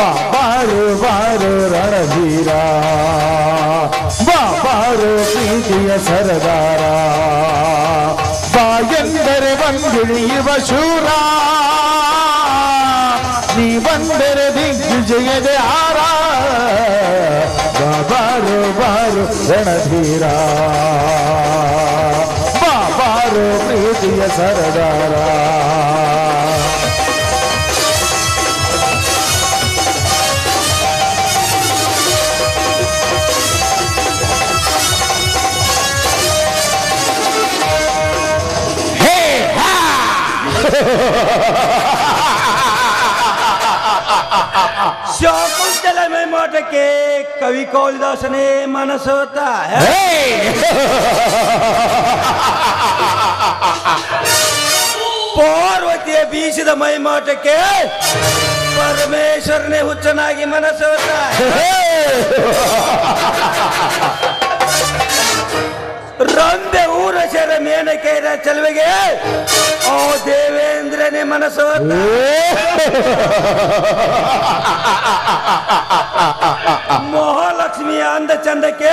ಬಾರು ಬಾರು ರಣಧೀರ ಬಾರು ಪ್ರೀತಿಯ ಸರದಾರ ಬಾ ಎಂದರೆ ಬಂದಿಳಿಯುವ ಶೂರ ನೀ ಬಂದರೆ ದಿಗ್ವಿಜಯದ ಹಾರ ಬಾರು ಬಾರು ರಣಧೀರ ಬಾರು ಪ್ರೀತಿಯ ಸರದಾರ ಶಾಕುಂತಲ ಮೈಮಾಟಕ್ಕೆ ಕವಿ ಕಾಳಿದಾಸನೇ ಮನಸೋತ ಪಾರ್ವತಿಯ ಬೀಸಿದ ಮೈಮಾಟಕ್ಕೆ ಪರಮೇಶ್ವರನೇ ಹುಚ್ಚನಾಗಿ ಮನಸೋತ ರಂಬೆ ಊರಸರ ಮೇನಕೆಯರ ಚೆಲುವೆಗೆ ಓ ದೇವೇಂದ್ರನೇ ಮನಸೋತ ಮಹಾಲಕ್ಷ್ಮಿಯ ಅಂದ ಚಂದಕ್ಕೆ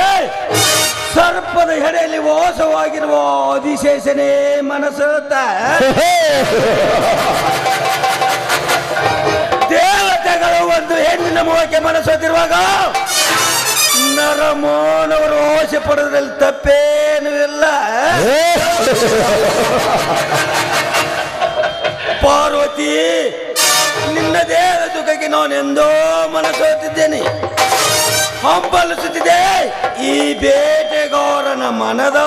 ಸರ್ಪದ ಹೆಡೆಯಲ್ಲಿ ವಾಸವಾಗಿರುವ ಆದಿಶೇಷನೇ ಮನಸೋತ ದೇವತೆಗಳು ಒಂದು ಹೆಣ್ಣಿನ ಮುಖಕ್ಕೆ ಮನಸೋತಿರುವಾಗ ನರಮಾನವರು ಆಸೆ ಪಡೋದ್ರಲ್ಲಿ ತಪ್ಪೇನೂ ಇಲ್ಲ. ಪಾರ್ವತಿ, ನಿನ್ನ ದೇಹದ ದುಃಖಕ್ಕೆ ನಾನೆಂದೋ ಮನಸೋತಿದ್ದೇನೆ, ಹಂಬಲಿಸುತ್ತಿದೆ ಈ ಬೇಟೆಗಾರನ ಮನದ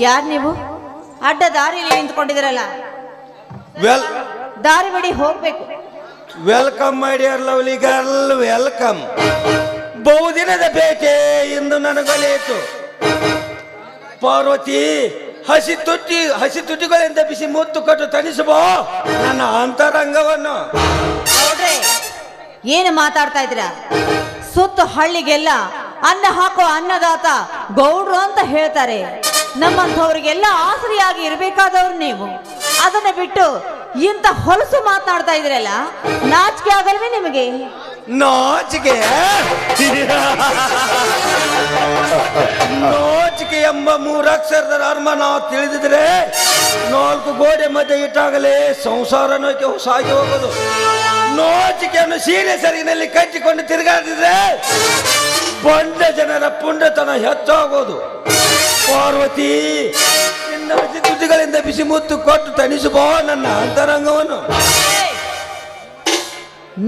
ಯಾರು ನೀವು? ಅಡ್ಡ ದಾರಿಯಲ್ಲಿ ನಿಂತ್ಕೊಂಡಿದ್ದೀರಲ್ಲ, ದಾರಿ ಬಿಡಿ, ಹೋಗ್ಬೇಕು. Welcome my dear lovely girl, welcome. ಬಹುದಿನದ ಭೇಟಿ ಇಂದು ನನಗೊಲಿಯಿತು. ಪಾರ್ವತಿ, ಹಸಿ ತುಟಿಗಳಿಂದ ಬಿಸಿ ಮುತ್ತು ಕೊಟ್ಟು ತಣಿಸಬೋ ನನ್ನ ಅಂತರಂಗವನ್ನು. ಏನು ಮಾತಾಡ್ತಾ ಇದ್ದೀರಾ? ಸುತ್ತ ಹಳ್ಳಿಗೆಲ್ಲ ಅನ್ನ ಹಾಕೋ ಅನ್ನದಾತ ಗೌಡ್ರು ಅಂತ ಹೇಳ್ತಾರೆ. ನಮ್ಮಂಥವ್ರಿಗೆಲ್ಲ ಆಸರಿಯಾಗಿ ಇರಬೇಕಾದವ್ರು ನೀವು. ಅದನ್ನ ಬಿಟ್ಟು ಇಂಥ ಹೊಲಸು ಮಾತನಾಡ್ತಾ ಇದ್ರಲ್ಲ, ನಾಚಿಕೆ ಆಗಲ್ವೇ ನಿಮಗೆ? ನಾಚಿಕೆ ನಾಚಿಕೆ ಎಂಬ ಮೂರಕ್ಷರದ ಅರ್ಮ ನಾವು ತಿಳಿದಿದ್ರೆ 4 ಗೋಡೆ ಮಧ್ಯೆ ಇಟ್ಟಾಗಲೇ ಸಂಸಾರ ನೋಯ್ಕೆ ಸಾಗಿ ಹೋಗೋದು. ನಾಚಿಕೆಯನ್ನು ಸೀರೆ ಸರಿಗಿನಲ್ಲಿ ಕಟ್ಟಿಕೊಂಡು ತಿರುಗಾಡಿದ್ರೆ ಬಂಡ ಜನರ ಪುಂಡತನ ಹೆಚ್ಚಾಗೋದು. ಪಾರ್ವತಿ, ನಿನ್ನ ಹಸಿ ತುಟಿಗಳಿಂದ ಬಿಸಿ ಮುತ್ತು ಕೊಟ್ಟು ತಣಿಸಬೋ ನನ್ನ ಅಂತರಂಗವನ್ನು.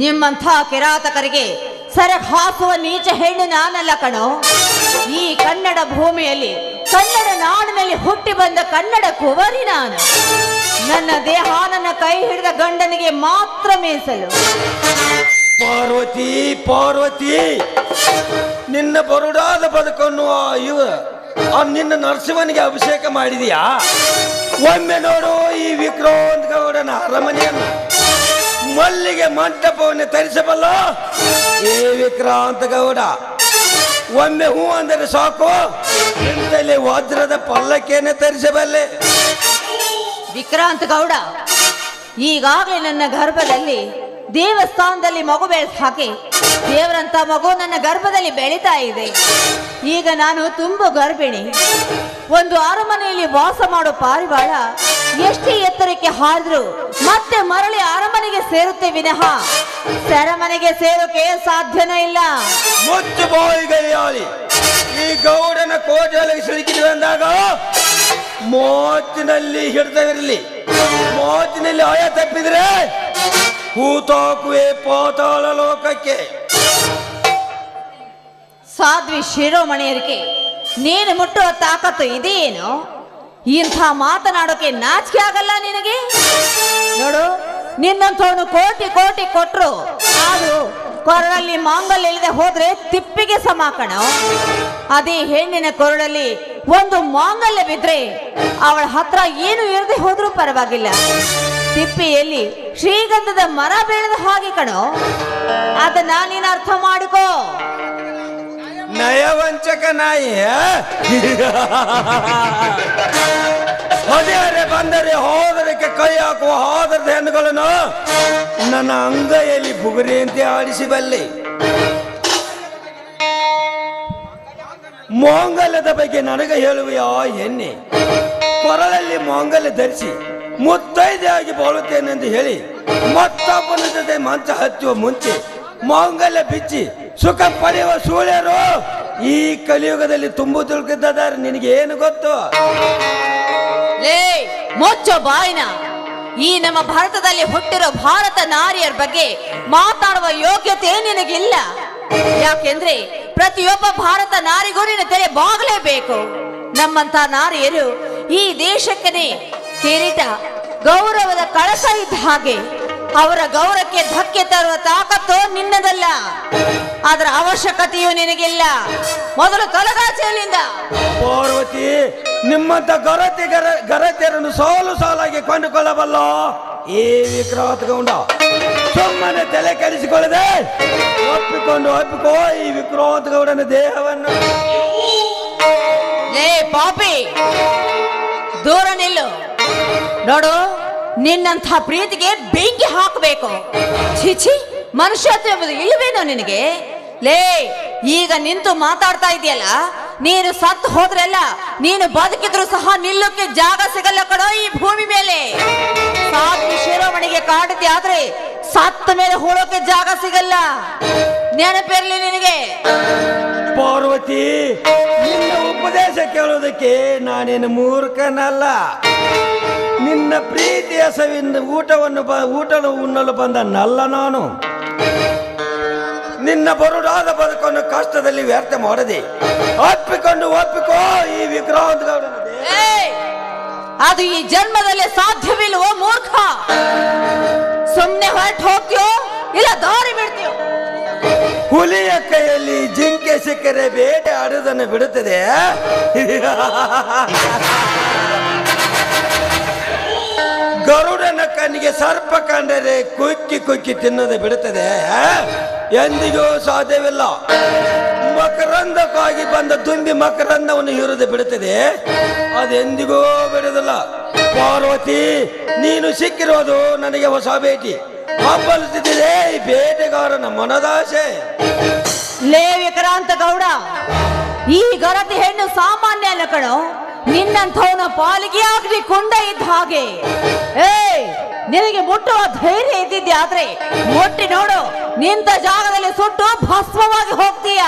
ನಿಮ್ಮಂಥ ಕಿರಾತಕರಿಗೆ ಸರಗ್ ಹಾಕುವ ನೀಚ ಹೆಣ್ಣು ನಾನಲ್ಲ ಕಣೋ. ಈ ಕನ್ನಡ ಭೂಮಿಯಲ್ಲಿ, ಕನ್ನಡ ನಾಡಿನಲ್ಲಿ ಹುಟ್ಟಿ ಬಂದ ಕನ್ನಡ ಕುವರಿ ನಾನು. ನನ್ನ ದೇಹ ನನ್ನ ಕೈ ಹಿಡಿದ ಗಂಡನಿಗೆ ಮಾತ್ರ ಮೀಸಲು. ಪಾರ್ವತಿ, ಪಾರ್ವತಿ, ನಿನ್ನ ಬರುಡಾದ ಬದುಕನ್ನು ನಿನ್ನ ನರಸಿಂಹನಿಗೆ ಅಭಿಷೇಕ ಮಾಡಿದೀಯಾ? ಒಮ್ಮೆ ನೋಡು ಈ ವಿಕ್ರಾಂತ್ ಗೌಡನ ಅರಮನೆಯನ್ನು, ಮಲ್ಲಿಗೆ ಮಂಟಪವನ್ನು ತರಿಸಬಲ್ಲ ಏ ವಿಕ್ರಾಂತ ಗೌಡ. ಒಮ್ಮೆ ಹೂ ಅಂದರೆ ಸಾಕು, ನಿಂತಲ್ಲಿ ವಜ್ರದ ಪಲ್ಲಕ್ಕಿಯನ್ನು ತರಿಸಬಲ್ಲೆ. ವಿಕ್ರಾಂತ ಗೌಡ, ಈಗಾಗಲೇ ನನ್ನ ಗರ್ಭದಲ್ಲಿ ದೇವಸ್ಥಾನದಲ್ಲಿ ಮಗು ಬೆಳೆಸಿ ಹಾಕಿ ದೇವರಂತ ಮಗು ನನ್ನ ಗರ್ಭದಲ್ಲಿ ಬೆಳೀತಾ ಇದೆ. ಈಗ ನಾನು ತುಂಬ ಗರ್ಭಿಣಿ. ಒಂದು ಅರಮನೆಯಲ್ಲಿ ವಾಸ ಮಾಡೋ ಪಾರಿವಾಳ ಎಷ್ಟೇ ಎತ್ತರಕ್ಕೆ ಹಾರಿದ್ರು ಮತ್ತೆ ಮರಳಿ ಅರಮನೆಗೆ ಸೇರುತ್ತೆ ವಿನಃ ಸೆರೆಮನೆಗೆ ಸೇರೋಕೆ ಸಾಧ್ಯನೇ ಇಲ್ಲ. ಮುಚ್ಚು ಬಾಯಿಗೈಯಾಳಿ, ಈ ಗೌಡನ ಕೋಟೆಯೊಳಗೆ ಸಿಲುಕಿದ್ವಿ ಅಂದಾಗ ಮೋಚಿನಲ್ಲಿ ಹಿಡಿದವಿರಲಿ, ಮೋಚಿನಲ್ಲಿ ಆಯ ತಪ್ಪಿದ್ರೆ ಹೂತಾಕುವೆ ಪಾತಾಳ ಲೋಕಕ್ಕೆ. ಸಾಧ್ವಿ ಶಿರೋಮಣಿಯರಿಗೆ ನೀನು ಮುಟ್ಟುವ ತಾಕತ್ತು ಇದೇನು? ಇಂಥ ಮಾತನಾಡೋಕೆ ನಾಚಿಕೆ ಆಗಲ್ಲ ನಿನಗೆ? ನೋಡು, ನಿನ್ನಂಥವನು ಕೋಟಿ ಕೋಟಿ ಕೊಟ್ರು ಅದು ಕೊರಳಲ್ಲಿ ಮಾಂಗಲ್ಯ ಇಲ್ಲದೆ ಹೋದ್ರೆ ತಿಪ್ಪಿಗೆ ಸಮ ಕಣೋ. ಅದೇ ಹೆಣ್ಣಿನ ಕೊರಳಲ್ಲಿ ಒಂದು ಮಾಂಗಲ್ಯ ಬಿದ್ರೆ ಅವಳ ಹತ್ರ ಏನು ಇರದೆ ಹೋದ್ರೂ ಪರವಾಗಿಲ್ಲ, ತಿಪ್ಪಿಯಲ್ಲಿ ಶ್ರೀಗಂಧದ ಮರ ಬೆಳೆದ ಹಾಗೆ ಕಣೋ. ಅದನ್ನ ನೀನು ಅರ್ಥ ಮಾಡಿಕೋ. ನಯವಂಚಕ ನಾಯಿ. ಹೊಡೆಯರೆ ಬಂದರೆ ಹೋದರಕ್ಕೆ ಕೈ ಹಾಕುವ ಹೋದರದ ಹೆಣ್ಣುಗಳನ್ನು ನನ್ನ ಅಂಗೈಯಲ್ಲಿ ಬುಗುರಿಯಂತೆ ಆಡಿಸಿಬಲ್ಲೆ. ಮಾಂಗಲ್ಯದ ಬಗ್ಗೆ ನನಗೆ ಹೇಳುವೆಯ ಹೆಣ್ಣೆ, ಕೊರಳಲ್ಲಿ ಮಾಂಗಲ್ಯ ಧರಿಸಿ ಮುತ್ತೈದೆಯಾಗಿ ಬಾಳುತ್ತೇನೆಂದು ಹೇಳಿ ಮತ್ತೊಬ್ಬನ ಜೊತೆ ಮಂಚ ಹಚ್ಚುವ ಮುಂಚೆ ಮಾಂಗಲ್ಯ ಬಿಚ್ಚಿ ಸುಖ ಪಡೆಯುವ ಸೂಳ್ಯರು ಈ ಕಲಿಯುಗದಲ್ಲಿ ತುಂಬು ತುಳುಕಿದ್ದಾರೆ. ನಿನಗೆ ಏನು ಗೊತ್ತು? ಲೇ ಮುಚ್ಚೋ ಬಾಯಿನ. ಈ ನಮ್ಮ ಭಾರತದಲ್ಲಿ ಹುಟ್ಟಿರೋ ಭಾರತ ನಾರಿಯರ ಬಗ್ಗೆ ಮಾತಾಡುವ ಯೋಗ್ಯತೆ ನಿನಗಿಲ್ಲ. ಯಾಕೆಂದ್ರೆ ಪ್ರತಿಯೊಬ್ಬ ಭಾರತ ನಾರಿಗೂ ನಿನ್ನ ತಲೆ ಬಾಗಲೇಬೇಕು. ನಮ್ಮಂತ ನಾರಿಯರು ಈ ದೇಶಕ್ಕೆ ಕಿರೀಟ ಗೌರವದ ಕಳಸ ಇದ್ದ ಹಾಗೆ. ಅವರ ಗೌರವಕ್ಕೆ ಧಕ್ಕೆ ತರುವ ತಾಕತ್ತು ನಿನ್ನದಲ್ಲ, ಅದರ ಅವಶ್ಯಕತೆಯೂ ನಿನಗಿಲ್ಲ. ಮೊದಲು ತೊಲಗಾಚೆಯಲ್ಲಿಂದ. ಪಾರ್ವತಿ, ನಿಮ್ಮಂತ ಗರತಿಯರನ್ನು ಸಾಲು ಸಾಲಾಗಿ ಕೊಂಡುಕೊಳ್ಳಬಲ್ಲ ಈ ವಿಕ್ರಾಂತ ಗೌಡ ಸುಮ್ಮನೆ ತಲೆ ಕೆಡಿಸಿಕೊಳ್ಳದೆ ಒಪ್ಪಿಕೋ ಈ ವಿಕ್ರಾಂತ ಗೌಡನ ದೇಹವನ್ನು. ಲೇ ಪಾಪಿ, ದೂರ ನಿಲ್ಲು. ನೋಡು, ನಿನ್ನಂಥ ಪ್ರೀತಿಗೆ ಬೆಂಕಿ ಹಾಕಬೇಕು. ಛೀ, ಮನುಷ್ಯತ್ವ ಎಂಬುದು ಇಲ್ಲವೇನೋ ನಿನಗೆ? ಲೇ, ಈಗ ನಿಂತು ಮಾತಾಡ್ತಾ ಇದೆಯಲ್ಲ, ನೀನು ಸತ್ತು ಹೋದ್ರಲ್ಲ, ನೀನು ಬದುಕಿದ್ರು ಸಹ ನಿಲ್ಲೋಕೆ ಜಾಗ ಸಿಗಲ್ಲ ಕಣೋ ಈ ಭೂಮಿ ಮೇಲೆ. ಸಾಧ್ವಿ ಶಿರೋಮಣಿಗೆ ಕಾಡಿದ್ದೆ ಆದ್ರೆ ಸತ್ತ ಮೇಲೆ ಹೂಳೋಕೆ ಜಾಗ ಸಿಗಲ್ಲ, ನೆನಪಿರ್ಲಿ ನಿನಗೆ. ಪಾರ್ವತಿ, ನಿನ್ನ ಉಪದೇಶ ಕೇಳೋದಕ್ಕೆ ನಾನೇನು ಮೂರ್ಖನಲ್ಲ. ನಿನ್ನ ಪ್ರೀತಿಯ ಸವಿನ ಊಟವನ್ನು ಉಣ್ಣಲು ಬಂದ ನಲ್ಲ ನಾನು. ನಿನ್ನ ಬರುಡಾದ ಬದುಕನ್ನು ಕಷ್ಟದಲ್ಲಿ ವ್ಯರ್ಥ ಮಾಡದೆ ಒಪ್ಪಿಕೋ ಈ ವಿಕ್ರಾಂತ ಗೌಡನ. ಅದು ಈ ಜನ್ಮದಲ್ಲಿ ಸಾಧ್ಯವಿಲ್ವೋ ಮೂರ್ಖ? ಸುಮ್ಮನೆ ಹೊರಟು ಹೋಗ್ತೀಯೋ ಇಲ್ಲ ದಾರಿ ಬಿಡ್ತೀಯೋ? ಹುಲಿಯ ಕೈಯಲ್ಲಿ ಜಿಂಕೆ ಸಿಕ್ಕರೆ ಬೇಟೆ ಆಡುವುದನ್ನು ಬಿಡುತ್ತದೆ. ಗರುಡನ ಕಣ್ಣಿಗೆ ಸರ್ಪ ಕಂಡರೆ ಕುಕ್ಕಿ ತಿನ್ನೋದು ಬಿಡುತ್ತದೆ. ಎಂದಿಗೂ ಸಾಧ್ಯವಿಲ್ಲ. ಮಕರಂದಕ್ಕಾಗಿ ಬಂದ ತುಂಬಿ ಮಕರಂದವನ್ನು ಹೀರುವುದು ಬಿಡುತ್ತದೆ, ಅದೆಂದಿಗೂ ಬಿಡುವುದಿಲ್ಲ. ಪಾರ್ವತಿ, ನೀನು ಸಿಕ್ಕಿರೋದು ನನಗೆ ಹೊಸ ಭೇಟಿ. ಹಬ್ಬಲಿಸುತ್ತಿದೆ ಈ ಬೇಟೆಗಾರನ ಮನದಾಸೆ. ಲೇ ವಿಕ್ರಾಂತ ಗೌಡ, ಈ ಗರತಿ ಹೆಣ್ಣು ಸಾಮಾನ್ಯ ಅಲ್ಲ ಕಣೋ. ನಿನ್ನಂಥವನ ಪಾಲಿಗೆ ಆಗ್ಲಿ ಕೊಂಡ ಇದ್ದ ಹಾಗೆ. ನಿನಗೆ ಮುಟ್ಟುವ ಧೈರ್ಯ ಇದ್ದಿದ್ದೆ ಆದ್ರೆ ಮುಟ್ಟಿ ನೋಡು, ನಿಂತ ಜಾಗದಲ್ಲಿ ಸುಟ್ಟು ಭಸ್ಮವಾಗಿ ಹೋಗ್ತೀಯ.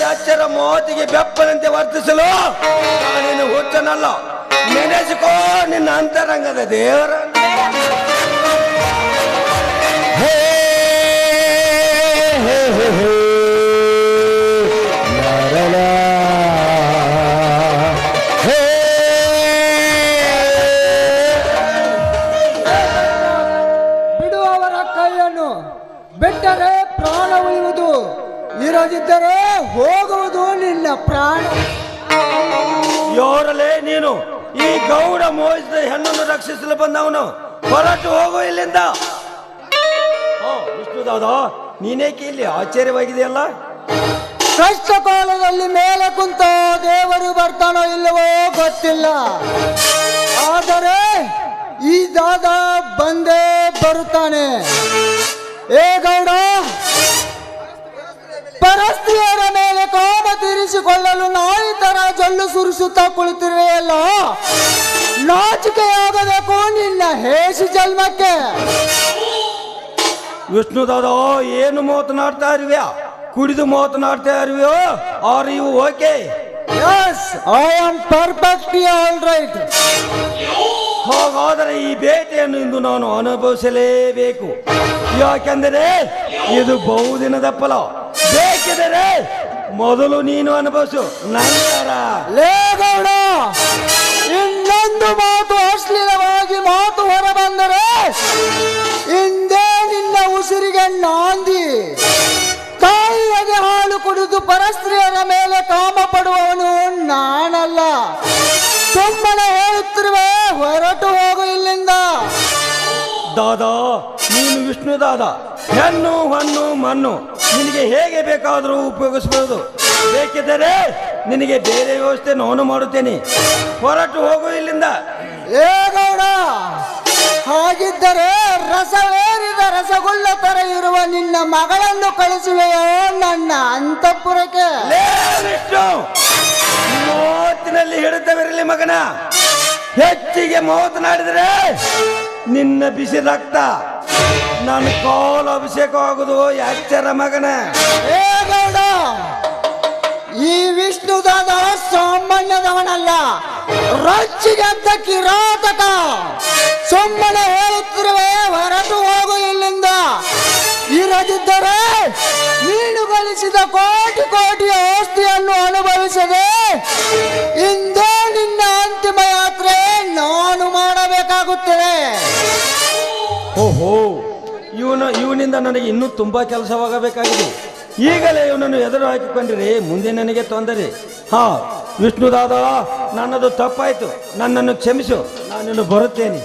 ಎಚ್ಚರ ಮಾತಿಗೆ ಬೆಪ್ಪನಂತೆ ವರ್ತಿಸಲು ನಾನೇನು ಹುಚ್ಚನಲ್ಲ. ನೆನೆಸಿಕೋ ನಿನ್ನ ಅಂತರಂಗದ ದೇವರ. ಬಿಡುವವರ ಕೈಯನ್ನು ಬಿಟ್ಟರೆ ಪ್ರಾಣ ಉಳಿಯುವುದು, ಇರದಿದ್ದರೆ ಹೋಗುವುದು ನಿನ್ನ ಪ್ರಾಣ. ಯಾರಲೇ ನೀನು? ಈ ಗೌಡ ಮೋಹಿಸಿದ ಹೆಣ್ಣನ್ನು ರಕ್ಷಿಸಲು ಬಂದವನು. ಹೊರಟು ಹೋಗು ಇಲ್ಲಿಂದ. ವಿಷ್ಣುದಾದ, ನೀನೇಕೆ ಇಲ್ಲಿ ಆಶ್ಚರ್ಯವಾಗಿದೆಯಲ್ಲ? ಕಷ್ಟ ಕಾಲದಲ್ಲಿ ಮೇಲೆ ಕುಂತ ದೇವರು ಬರ್ತಾನೋ ಇಲ್ಲವೋ ಗೊತ್ತಿಲ್ಲ, ಆದರೆ ಈ ದಾದ ಬಂದೇ ಬರುತ್ತಾನೆ. ಏ ಗೌಡ, ಪರಸ್ತ್ರೀಯರ ಮೇಲೆ ಕಾಮ ತೀರಿಸಿಕೊಳ್ಳಲು ನಾಯಿ ತರ ಜೊಲ್ಲು ಸುರಿಸುತ್ತಾ ಕುಳಿತಿರುವೆಯಲ್ಲ, ನಾಚಿಕೆಯಾಗಬೇಕು ನಿನ್ನ ಹೇಸಿ ಜನ್ಮಕ್ಕೆ. ವಿಷ್ಣುದಾದ ಏನು ಮಾತನಾಡ್ತಾ ಇರುವ್ಯಾ? ಕುಡಿದು ಮಾತನಾಡ್ತಾ ಇರುವೆಯೋ? Are you okay? Yes, I am perfectly all right. ಹಾಗಾದರೆ ಈ ಬೇಟೆಯನ್ನು ಇಂದು ನಾನು ಅನುಭವಿಸಲೇಬೇಕು. ಯಾಕೆಂದರೆ ಇದು ಬಹುದಿನದ ಫಲ. ಬೇಕಿದರೆ ಮೊದಲು ನೀನು ಅನುಭವಿಸು, ನಂತರ. ಲೇಗೌಡ, ಇನ್ನೊಂದು ಮಾತು ಅಶ್ಲೀಲವಾಗಿ ಮಾತು ಹೊರ ಬಂದರೆ ಹಿಂದೆ ನಿನ್ನ ಉಸಿರಿಗೆ ನಾಂದಿ. ತಾಯಿಗೆ ಹಾಲು ಕುಡಿದು ಪರಸ್ತ್ರೀಯರ ಮೇಲೆ ಕಾಮ ಪಡುವವನು ನಾನಲ್ಲ. ಸುಮ್ಮನೆ ಹೇಳುತ್ತಿರುವೆ, ಹೊರಟು ಹೋಗು ಇಲ್ಲಿಂದ. ದಾದಾ, ನೀನು ವಿಷ್ಣು ದಾದ. ಹೆಣ್ಣು ಹಣ್ಣು ಮಣ್ಣು ನಿನಗೆ ಹೇಗೆ ಬೇಕಾದರೂ ಉಪಯೋಗಿಸಬಹುದು. ಬೇಕಿದ್ದರೆ ನಿನಗೆ ಬೇರೆ ವ್ಯವಸ್ಥೆ ನಾನು ಮಾಡುತ್ತೇನೆ. ಹೊರಟು ಹೋಗು ಇಲ್ಲಿಂದ. ಏಗೌಡ, ಹಾಗಿದ್ದರೆ ರಸವೇರಿದ ರಸಗುಲ್ಲ ತರ ಇರುವ ನಿನ್ನ ಮಗಳನ್ನು ಕಳಿಸುವೆಯೋ ನನ್ನ ಅಂತಃಪುರಕ್ಕೆ? ಲೇ ವಿಷ್ಣು, ಮಾತಿನಲ್ಲಿ ಹಿಡಿತವಿರಲಿ ಮಗನ. ಹೆಚ್ಚಿಗೆ ಮಾತನಾಡಿದರೆ ನಿನ್ನ ಬಿಸಿ ರಕ್ತ ನನ್ನ ಕಾಲು ಅಭಿಷೇಕ ಆಗುದು. ಎಚ್ಚರ ಮಗನ. ಏಗೌಡ, ಈ ವಿಷ್ಣುದಾದ ಸಾಮಾನ್ಯದವನಲ್ಲ, ರೊಚ್ಚಿಗೆದ್ದ ಕಿರಾತಕ. ಸುಮ್ಮನೆ ಹೇಳುತ್ತಿರುವೆ, ಹೊರಟು ಹೋಗು ಇಲ್ಲಿಂದ. ಇರದಿದ್ದರೆ ನೀನು ಗಳಿಸಿದ ಕೋಟಿ ಕೋಟಿ ಆಸ್ತಿಯನ್ನು ಅನುಭವಿಸದೆ ಇಂದೇ ನಿನ್ನ ಅಂತಿಮ ಯಾತ್ರೆ ನಾನು ಮಾಡಬೇಕಾಗುತ್ತದೆ. ಓಹೋ, ಇವನಿಂದ ನನಗೆ ಇನ್ನೂ ತುಂಬಾ ಕೆಲಸವಾಗಬೇಕಾಗಿದೆ. ಈಗಲೇ ಇವನನ್ನು ಎದುರು ಹಾಕಿಕೊಂಡ್ರೆ ಮುಂದೆ ನನಗೆ ತೊಂದರೆ. ಹಾ ವಿಷ್ಣುದಾದ, ನನ್ನದು ತಪ್ಪಾಯ್ತು, ನನ್ನನ್ನು ಕ್ಷಮಿಸು. ನಾನಿನ್ನು ಬರುತ್ತೇನೆ.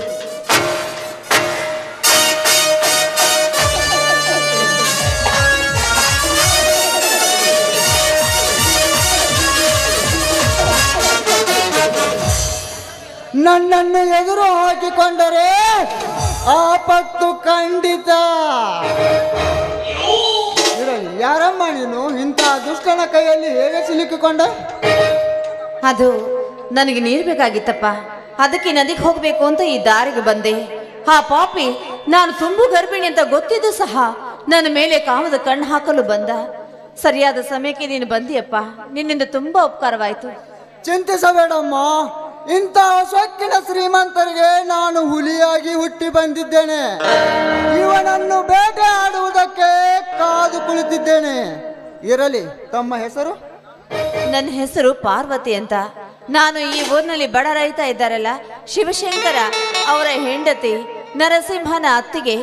ನನ್ನನ್ನು ಎದುರು ಹಾಕಿಕೊಂಡರೆ ಆಪತ್ತು ಖಂಡಿತ. ಇರಲಿ, ಯಾರಮ್ಮ ನೀನು? ಇಂಥ ದುಷ್ಟನ ಕೈಯಲ್ಲಿ ಹೇಗೆ ಸಿಲುಕಿಕೊಂಡ? ಅದು ನನಗೆ ನೀರು ಬೇಕಾಗಿತ್ತಪ್ಪ. ಅದಕ್ಕೆ ನದಿಗೆ ಹೋಗ್ಬೇಕು ಅಂತ ಈ ದಾರಿಗೆ ಬಂದೆ. ಆ ಪಾಪಿ ನಾನು ತುಂಬು ಗರ್ಭಿಣಿ ಅಂತ ಗೊತ್ತಿದ್ದು ಸಹ ನನ್ನ ಮೇಲೆ ಕಾಮದ ಕಣ್ಣು ಹಾಕಲು ಬಂದ. ಸರಿಯಾದ ಸಮಯಕ್ಕೆ ನೀನು ಬಂದಿಯಪ್ಪ. ನಿನ್ನಿಂದ ತುಂಬಾ ಉಪಕಾರವಾಯಿತು. ಚಿಂತಿಸಬೇಡಮ್ಮ, ಇಂಥ ಸೊಕ್ಕಿನ ಶ್ರೀಮಂತರಿಗೆ ನಾನು ಹುಲಿಯಾಗಿ ಹುಟ್ಟಿ ಬಂದಿದ್ದೇನೆ. ಇವನನ್ನು ಬೇಟೆ ಆಡುವುದಕ್ಕೆ ಕಾದು ಕುಳಿತಿದ್ದೇನೆ. ಇರಲಿ, ತಮ್ಮ ಹೆಸರು? ನನ್ನ ಹೆಸರು ಪಾರ್ವತಿ ಅಂತ. ನಾನು ಈ ಊರಿನಲ್ಲಿ ಬಡ ರೈತ ಇದ್ದಾರಲ್ಲ, ಶಿವಶಂಕರ ಅವರ ಹೆಂಡತಿ, ನರಸಿಂಹನ ಅತ್ತಿಗೆ.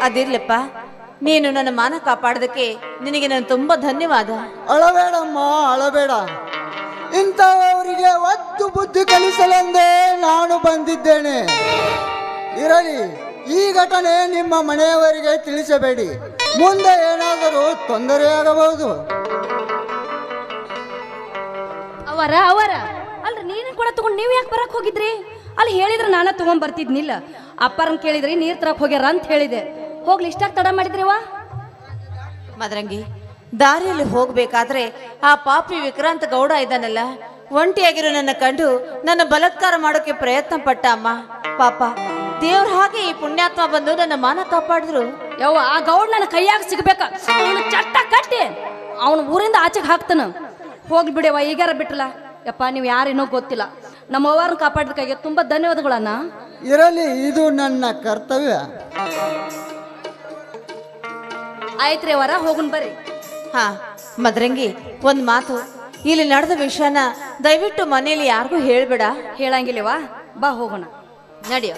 ಅದಿರ್ಲಪ್ಪ, ನೀನು ನನ್ನ ಮಾನ ಕಾಪಾಡೋದಕ್ಕೆ ನಿನಗೆ ನಾನು ತುಂಬಾ ಧನ್ಯವಾದ. ಅಳಬೇಡಮ್ಮ, ಅಳಬೇಡ. ಇಂಥವರಿಗೆ ಒತ್ತು ಬುದ್ಧಿ ಕಲಿಸಲೆಂದೇ ನಾನು ಬಂದಿದ್ದೇನೆ. ಇರಲಿ, ಈ ಘಟನೆ ನಿಮ್ಮ ಮನೆಯವರಿಗೆ ತಿಳಿಸಬೇಡಿ. ಮುಂದೆ ಏನಾದರೂ ತೊಂದರೆಯಾಗಬಹುದು. ಅವರ ಅಲ್ರಿ, ನೀನು ಕೂಡ ತಗೊಂಡು ನೀವು ಯಾಕೆ ಬರಕ್ ಹೋಗಿದ್ರಿ? ಅಲ್ಲಿ ಹೇಳಿದ್ರೆ ನಾನು ತಗೊಂಡ್ ಬರ್ತಿದ್ನಿಲ್ಲ. ಅಪ್ಪರನ್ ಕೇಳಿದ್ರಿ ನೀರ್ ತರಕ್ ಹೋಗ್ಯಾರ ಅಂತ ಹೇಳಿದೆ. ಹೋಗ್ಲಿ, ಇಷ್ಟಾಗಿ ತಡ ಮಾಡಿದ್ರಿವಾ? ಮದರಂಗಿ, ದಾರಿಯಲ್ಲಿ ಹೋಗ್ಬೇಕಾದ್ರೆ ಆ ಪಾಪಿ ವಿಕ್ರಾಂತ ಗೌಡ ಇದ್ದಾನಲ್ಲ, ಒಂಟಿಯಾಗಿರೋ ನನ್ನ ಕಂಡು ನನ್ನ ಬಲಾತ್ಕಾರ ಮಾಡೋಕೆ ಪ್ರಯತ್ನ ಪಟ್ಟ ಅಮ್ಮ. ಪಾಪ ದೇವ್ರ ಹಾಗೆ ಈ ಪುಣ್ಯಾತ್ಮ ಬಂದು ನನ್ನ ಮಾನ ಕಾಪಾಡಿದ್ರು. ಯವ್ವ, ಆ ಗೌಡ್ ನನ್ನ ಕೈಯಾಗ ಸಿಗ್ಬೇಕ. ಅವನು ಚಟ್ಟ ಕಟ್ಟಿ ಅವನು ಊರಿಂದ ಆಚೆಗೆ ಹಾಕ್ತಾನ. ಹೋಗ್ಲಿ ಬಿಡವ, ಈಗಾರ ಬಿಟ್ರಲ್ಲ. ಯಪ್ಪ, ನೀವು ಯಾರೇನೋ ಗೊತ್ತಿಲ್ಲ. ನಮ್ಮ ಅವ್ವರನ್ನ ಕಾಪಾಡೋದಕ್ಕಾಗಿ ತುಂಬಾ ಧನ್ಯವಾದಗಳನ್ನ. ಇರಲಿ, ಇದು ನನ್ನ ಕರ್ತವ್ಯ. ಆಯ್ತ್ರಿ ಅವರ, ಹೋಗುನ್ ಬರ್ರಿ. ಹಾ ಮದರಂಗಿ, ಒಂದ್ ಮಾತು, ಇಲ್ಲಿ ನಡೆದ ವಿಷಯನ ದಯವಿಟ್ಟು ಮನೆಯಲ್ಲಿ ಯಾರಿಗೂ ಹೇಳ್ಬೇಡ. ಹೇಳಂಗಿಲ್ಲವಾ? ಬಾ ಹೋಗೋಣ. ನಡೆಯೋ.